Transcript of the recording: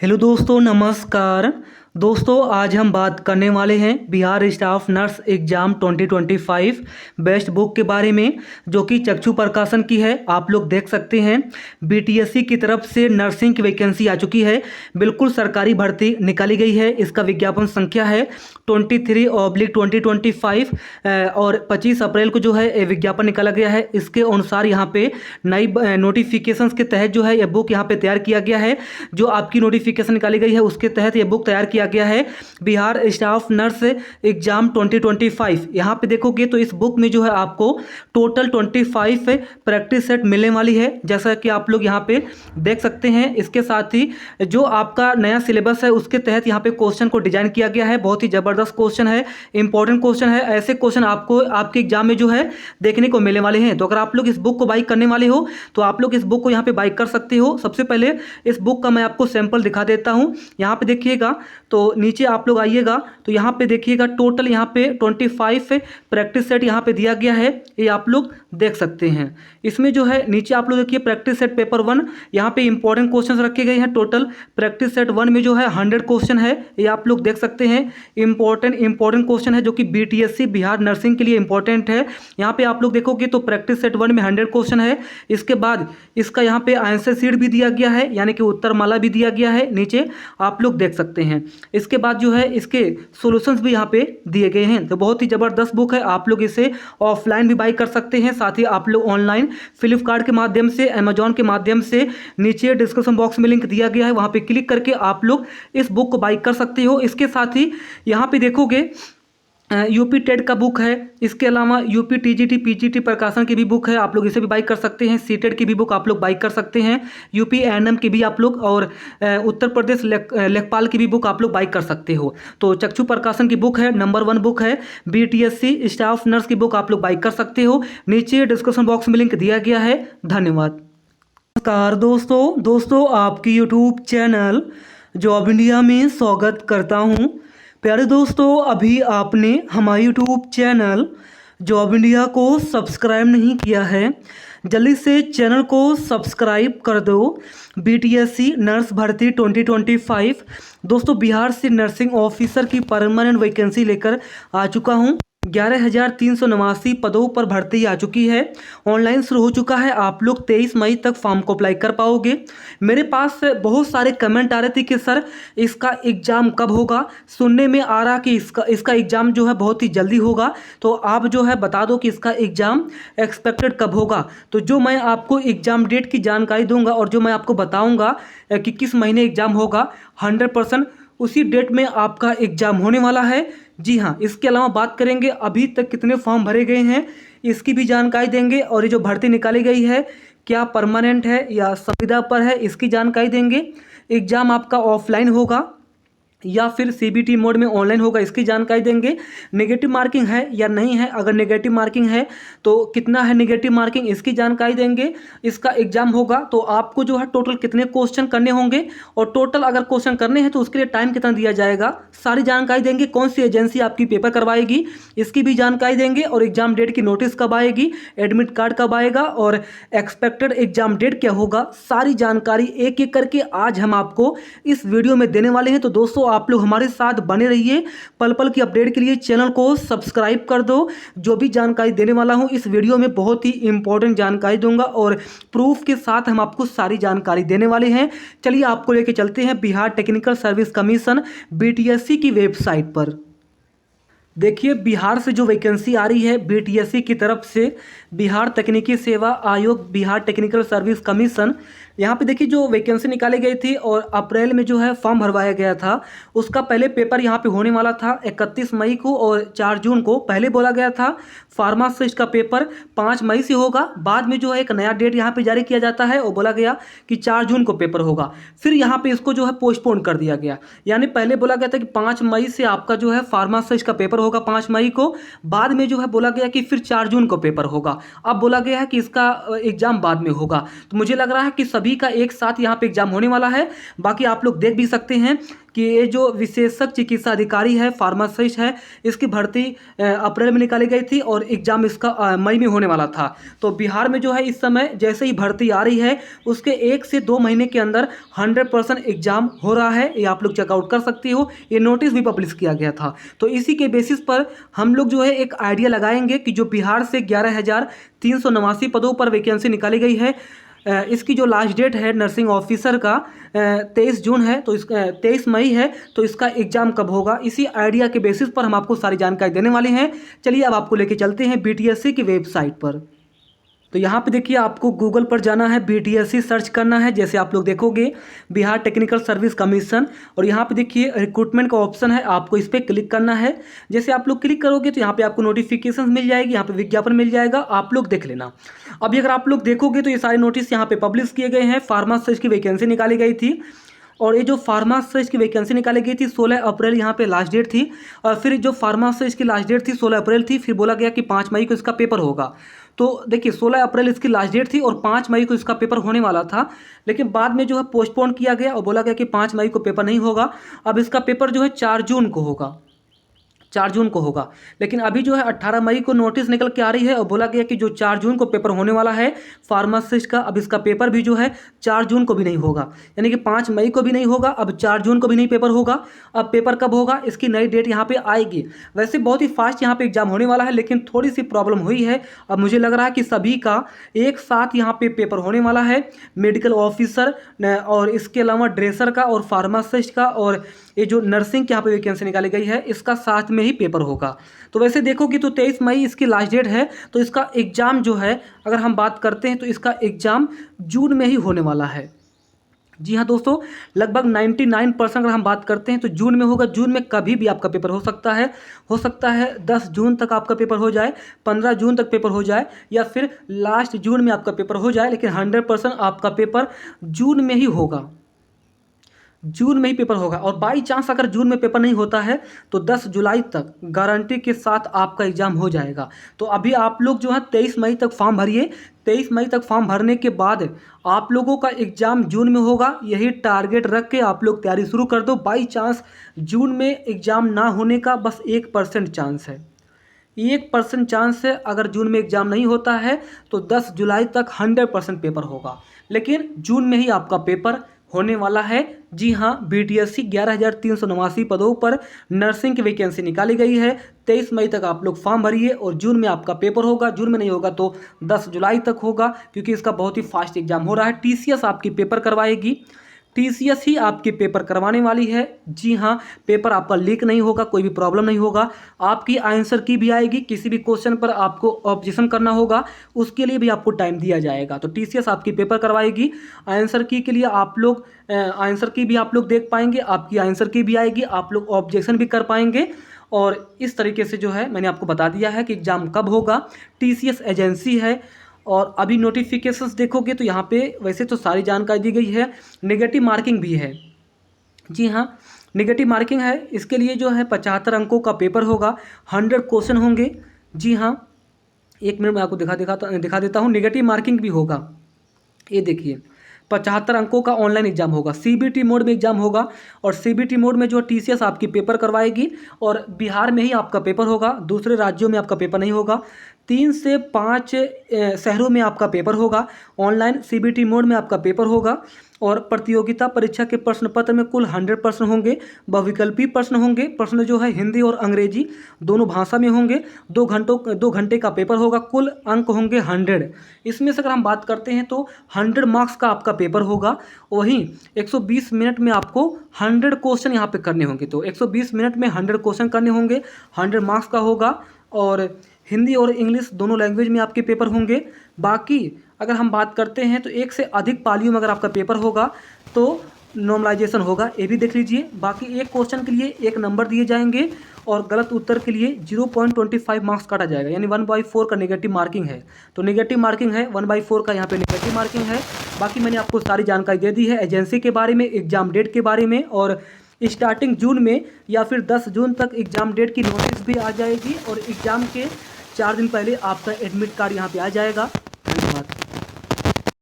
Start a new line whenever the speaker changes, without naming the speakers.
Hello दोस्तों, नमस्कार। दोस्तों, आज हम बात करने वाले हैं Bihar staff nurse exam 2025 best book के बारे में, जो कि चक्षु प्रकाशन की है। आप लोग देख सकते हैं बीटीएससी की तरफ से नर्सिंग की वैकेंसी आ चुकी है। बिल्कुल सरकारी भर्ती निकाली गई है। इसका विज्ञापन संख्या है 23/2025 और 25 अप्रैल को जो है ये विज्ञापन निकाला गया है। इसके अनुसार यहाँ पे नई नोटिफिकेशंस के तहत जो है ये बुक यहाँ पे तैयार किया गया है। जो आपकी नोटिफिकेशन निकाली गई है उसके तहत ये बुक तैयार किया गया है, बिहार स्टाफ नर्स एग्जाम 2025। यहाँ पे देखोगे तो इस बुक में जो है आपको टोटल 25 प्रैक्टिस सेट मिलने वाली है, जैसा कि आप लोग यहाँ पे देख सकते हैं। इसके साथ ही जो आपका नया सिलेबस है उसके तहत यहाँ पे क्वेश्चन को डिजाइन किया गया है। बहुत ही जबरदस्त क्वेश्चन है, इंपॉर्टेंट क्वेश्चन है। ऐसे क्वेश्चन आपको आपके एग्जाम में जो है देखने को मिलने वाले हैं। तो अगर आप लोग इस बुक को बाई करने वाले हो तो आप लोग इस बुक को यहाँ पे बाई कर सकते हो। सबसे पहले इस बुक का मैं आपको सैंपल दिखा देता हूँ। यहाँ पे देखिएगा तो नीचे आप लोग आइएगा तो यहाँ पे देखिएगा टोटल यहाँ पे 25 प्रैक्टिस सेट यहाँ पे दिया गया है, ये आप लोग देख सकते हैं। इसमें जो है नीचे आप लोग देखिए प्रैक्टिस सेट पेपर 1, यहाँ पे इंपॉर्टेंट क्वेश्चन रखे गए हैं। टोटल प्रैक्टिस सेट 1 में जो है 100 क्वेश्चन है, ये आप लोग देख सकते हैं। इंपॉर्टेंट क्वेश्चन है जो कि बीटीएससी बिहार नर्सिंग के लिए इंपॉर्टेंट है। यहाँ पे आप लोग देखोगे तो प्रैक्टिस सेट 1 में 100 क्वेश्चन है। इसके बाद इसका यहाँ पे आंसर शीट भी दिया गया है, यानी कि उत्तरमाला भी दिया गया है, नीचे आप लोग देख सकते हैं। इसके बाद जो है इसके सॉल्यूशंस भी यहाँ पे दिए गए हैं। तो बहुत ही ज़बरदस्त बुक है। आप लोग इसे ऑफलाइन भी बाई कर सकते हैं, साथ ही आप लोग ऑनलाइन फ्लिपकार्ट के माध्यम से, अमेजॉन के माध्यम से, नीचे डिस्क्रिप्शन बॉक्स में लिंक दिया गया है, वहाँ पे क्लिक करके आप लोग इस बुक को बाई कर सकते हो। इसके साथ ही यहाँ पे देखोगे यूपी टेट का बुक है। इसके अलावा यूपी टीजीटी पीजीटी प्रकाशन की भी बुक है, आप लोग इसे भी बाई कर सकते हैं। सीटेट की भी बुक आप लोग बाई कर सकते हैं। यूपी एएनएम की भी आप लोग, और उत्तर प्रदेश लेखपाल की भी बुक आप लोग बाई कर सकते हो। तो चक्षु प्रकाशन की बुक है, नंबर 1 बुक है। बीटीएससी स्टाफ नर्स की बुक आप लोग बाई कर सकते हो। नीचे डिस्क्रिप्शन बॉक्स में लिंक दिया गया है। धन्यवाद। नमस्कार दोस्तों, आपकी यूट्यूब चैनल जॉब इंडिया में स्वागत करता हूँ। प्यारे दोस्तों, अभी आपने हमारे यूट्यूब चैनल जॉब इंडिया को सब्सक्राइब नहीं किया है, जल्दी से चैनल को सब्सक्राइब कर दो। बीटीएससी नर्स भर्ती 2025 दोस्तों, बिहार से नर्सिंग ऑफिसर की परमानेंट वैकेंसी लेकर आ चुका हूँ। 11,389 पदों पर भर्ती आ चुकी है। ऑनलाइन शुरू हो चुका है। आप लोग 23 मई तक फॉर्म को अप्लाई कर पाओगे। मेरे पास बहुत सारे कमेंट आ रहे थे कि सर इसका एग्ज़ाम कब होगा। सुनने में आ रहा कि इसका एग्ज़ाम जो है बहुत ही जल्दी होगा, तो आप जो है बता दो कि इसका एग्ज़ाम एक्सपेक्टेड कब होगा। तो जो मैं आपको एग्ज़ाम डेट की जानकारी दूंगा और जो मैं आपको बताऊँगा कि किस महीने एग्ज़ाम होगा, 100% उसी डेट में आपका एग्ज़ाम होने वाला है। जी हाँ, इसके अलावा बात करेंगे अभी तक कितने फॉर्म भरे गए हैं, इसकी भी जानकारी देंगे। और ये जो भर्ती निकाली गई है क्या परमानेंट है या संविदा पर है, इसकी जानकारी देंगे। एग्ज़ाम आपका ऑफलाइन होगा या फिर सीबीटी मोड में ऑनलाइन होगा, इसकी जानकारी देंगे। नेगेटिव मार्किंग है या नहीं है, अगर नेगेटिव मार्किंग है तो कितना है नेगेटिव मार्किंग, इसकी जानकारी देंगे। इसका एग्जाम होगा तो आपको जो है टोटल कितने क्वेश्चन करने होंगे, और टोटल अगर क्वेश्चन करने हैं तो उसके लिए टाइम कितना दिया जाएगा, सारी जानकारी देंगे। कौन सी एजेंसी आपकी पेपर करवाएगी, इसकी भी जानकारी देंगे। और एग्जाम डेट की नोटिस कब आएगी, एडमिट कार्ड कब आएगा, और एक्सपेक्टेड एग्जाम डेट क्या होगा, सारी जानकारी एक एक करके आज हम आपको इस वीडियो में देने वाले हैं। तो दोस्तों, आप लोग हमारे साथ बने रहिए। पल पल की अपडेट के लिए चैनल को सब्सक्राइब कर दो। जो भी जानकारी देने वाला हूं इस वीडियो में बहुत ही इंपॉर्टेंट जानकारी दूंगा, और प्रूफ के साथ हम आपको सारी जानकारी देने वाले हैं। चलिए आपको लेके चलते हैं Bihar technical service commission BTSC की वेबसाइट पर। देखिए, बिहार से जो वैकेंसी आ रही है बीटीएससी की तरफ से, बिहार तकनीकी सेवा आयोग, बिहार टेक्निकल सर्विस कमीशन, यहाँ पे देखिए जो वैकेंसी निकाली गई थी और अप्रैल में जो है फॉर्म भरवाया गया था, उसका पहले पेपर यहाँ पे होने वाला था 31 मई को और 4 जून को। पहले बोला गया था फार्मासिस्ट का पेपर 5 मई से होगा, बाद में जो है एक नया डेट यहाँ पे जारी किया जाता है और बोला गया कि 4 जून को पेपर होगा। फिर यहाँ पे इसको जो है पोस्टपोन कर दिया गया, यानी पहले बोला गया था कि 5 मई से आपका जो है फार्मासिस्ट का पेपर होगा 5 मई को, बाद में जो है बोला गया कि फिर 4 जून को पेपर होगा। अब बोला गया है कि इसका एग्जाम बाद में होगा। तो मुझे लग रहा है कि सभी सभी का एक साथ यहाँ पे एग्जाम होने वाला है। बाकी आप लोग देख भी सकते हैं कि ये जो विशेषज्ञ चिकित्सा अधिकारी है, फार्मासिस्ट है, इसकी भर्ती अप्रैल में निकाली गई थी और एग्जाम इसका मई में होने वाला था। तो बिहार में जो है इस समय जैसे ही भर्ती आ रही है उसके 1 से 2 महीने के अंदर 100% एग्जाम हो रहा है। ये आप लोग चेकआउट कर सकती हो, ये नोटिस भी पब्लिश किया गया था। तो इसी के बेसिस पर हम लोग जो है एक आइडिया लगाएंगे कि जो बिहार से 11,389 पदों पर वैकेंसी निकाली गई है, इसकी जो लास्ट डेट है नर्सिंग ऑफिसर का 23 जून है, तो इसका 23 मई है, तो इसका एग्जाम कब होगा, इसी आइडिया के बेसिस पर हम आपको सारी जानकारी देने वाले हैं। चलिए अब आपको लेके चलते हैं बीटीएससी की वेबसाइट पर। तो यहाँ पे देखिए आपको गूगल पर जाना है, बीटीएससी सर्च करना है। जैसे आप लोग देखोगे बिहार टेक्निकल सर्विस कमीशन, और यहाँ पे देखिए रिक्रूटमेंट का ऑप्शन है, आपको इस पर क्लिक करना है। जैसे आप लोग क्लिक करोगे तो यहाँ पे आपको नोटिफिकेशन मिल जाएगी, यहाँ पे विज्ञापन मिल जाएगा, आप लोग देख लेना। अभी अगर आप लोग देखोगे तो ये सारे नोटिस यहाँ पे पब्लिश किए गए हैं। फार्मासिस्ट की वैकेंसी निकाली गई थी, और ये जो फार्मासिस्ट की वैकेंसी निकाली गई थी 16 अप्रैल यहाँ पे लास्ट डेट थी, और फिर जो फार्मासिस्ट की लास्ट डेट थी 16 अप्रैल थी, फिर बोला गया कि 5 मई को इसका पेपर होगा। तो देखिए 16 अप्रैल इसकी लास्ट डेट थी और 5 मई को इसका पेपर होने वाला था, लेकिन बाद में जो है पोस्टपोन किया गया और बोला गया कि 5 मई को पेपर नहीं होगा। अब इसका पेपर जो है 4 जून को होगा, 4 जून को होगा। लेकिन अभी जो है 18 मई को नोटिस निकल के आ रही है और बोला गया कि जो 4 जून को पेपर होने वाला है फार्मासिस्ट का, अब इसका पेपर भी जो है 4 जून को भी नहीं होगा, यानी कि 5 मई को भी नहीं होगा, अब 4 जून को भी नहीं पेपर होगा। अब पेपर कब होगा, इसकी नई डेट यहाँ पे आएगी। वैसे बहुत ही फास्ट यहाँ पे एग्जाम होने वाला है, लेकिन थोड़ी सी प्रॉब्लम हुई है। अब मुझे लग रहा है कि सभी का एक साथ यहाँ पे पेपर होने वाला है, मेडिकल ऑफिसर और इसके अलावा ड्रेसर का और फार्मासिस्ट का, और ये जो नर्सिंग की यहाँ पे वैकेंसी निकाली गई है इसका साथ में ही पेपर होगा। तो वैसे देखोगे तो 23 मई इसकी लास्ट डेट है, तो इसका एग्ज़ाम जो है अगर हम बात करते हैं तो इसका एग्ज़ाम जून में ही होने वाला है। जी हाँ दोस्तों, लगभग 99% अगर हम बात करते हैं तो जून में होगा। जून में कभी भी आपका पेपर हो सकता है 10 जून तक आपका पेपर हो जाए, 15 जून तक पेपर हो जाए, या फिर लास्ट जून में आपका पेपर हो जाए, लेकिन 100% आपका पेपर जून में ही होगा, जून में ही पेपर होगा। और बाई चांस अगर जून में पेपर नहीं होता है तो 10 जुलाई तक गारंटी के साथ आपका एग्ज़ाम हो जाएगा। तो अभी आप लोग जो है 23 मई तक फॉर्म भरिए, 23 मई तक फॉर्म भरने के बाद आप लोगों का एग्ज़ाम जून में होगा। यही टारगेट रख के आप लोग तैयारी शुरू कर दो। बाई चांस जून में एग्ज़ाम ना होने का बस 1% चांस है, 1% चांस है। अगर जून में एग्ज़ाम नहीं होता है तो 10 जुलाई तक 100% पेपर होगा, लेकिन जून में ही आपका पेपर होने वाला है। जी हाँ, बीटीएससी 11,389 पदों पर नर्सिंग की वैकेंसी निकाली गई है। 23 मई तक आप लोग फॉर्म भरिए और जून में आपका पेपर होगा। जून में नहीं होगा तो 10 जुलाई तक होगा, क्योंकि इसका बहुत ही फास्ट एग्जाम हो रहा है। टीसीएस आपकी पेपर करवाएगी, टीसीएस ही आपके पेपर करवाने वाली है। जी हाँ, पेपर आपका लीक नहीं होगा, कोई भी प्रॉब्लम नहीं होगा। आपकी आंसर की भी आएगी, किसी भी क्वेश्चन पर आपको ऑब्जेक्शन करना होगा उसके लिए भी आपको टाइम दिया जाएगा। तो टीसीएस आपकी पेपर करवाएगी। आंसर की के लिए आप लोग आंसर की भी आप लोग देख पाएंगे, आपकी आंसर की भी आएगी, आप लोग ऑब्जेक्शन भी कर पाएंगे। और इस तरीके से जो है मैंने आपको बता दिया है कि एग्ज़ाम कब होगा। टीसीएस एजेंसी है। और अभी नोटिफिकेशंस देखोगे तो यहाँ पे वैसे तो सारी जानकारी दी गई है, नेगेटिव मार्किंग भी है। जी हाँ, नेगेटिव मार्किंग है। इसके लिए जो है 75 अंकों का पेपर होगा, 100 क्वेश्चन होंगे। जी हाँ, एक मिनट में आपको दिखा देता हूँ। नेगेटिव मार्किंग भी होगा, ये देखिए 75 अंकों का ऑनलाइन एग्जाम होगा, सीबीटी मोड में एग्जाम होगा। और सीबीटी मोड में जो टीसीएस आपकी पेपर करवाएगी, और बिहार में ही आपका पेपर होगा, दूसरे राज्यों में आपका पेपर नहीं होगा। 3 से 5 शहरों में आपका पेपर होगा। ऑनलाइन सीबीटी मोड में आपका पेपर होगा। और प्रतियोगिता परीक्षा के प्रश्न पत्र में कुल 100 प्रश्न होंगे, बहुविकल्पी प्रश्न होंगे। प्रश्न जो है हिंदी और अंग्रेजी दोनों भाषा में होंगे। 2 घंटे का पेपर होगा, कुल अंक होंगे 100। इसमें से अगर हम बात करते हैं तो 100 मार्क्स का आपका पेपर होगा। वहीं 120 मिनट में आपको 100 क्वेश्चन यहाँ पे करने होंगे। तो 120 मिनट में 100 क्वेश्चन करने होंगे, 100 मार्क्स का होगा। और हिंदी और इंग्लिश दोनों लैंग्वेज में आपके पेपर होंगे। बाकी अगर हम बात करते हैं तो 1 से अधिक पालियों में अगर आपका पेपर होगा तो नॉर्मलाइजेशन होगा, ये भी देख लीजिए। बाकी एक क्वेश्चन के लिए 1 नंबर दिए जाएंगे और गलत उत्तर के लिए 0.25 मार्क्स काटा जाएगा, यानी 1/4 का नेगेटिव मार्किंग है। तो नेगेटिव मार्किंग है, 1/4 का यहाँ पे नेगेटिव मार्किंग है। बाकी मैंने आपको सारी जानकारी दे दी है एजेंसी के बारे में, एग्जाम डेट के बारे में, और स्टार्टिंग जून में या फिर 10 जून तक एग्जाम डेट की नोटिस भी आ जाएगी। और एग्ज़ाम के 4 दिन पहले आपका एडमिट कार्ड यहाँ पे आ जाएगा।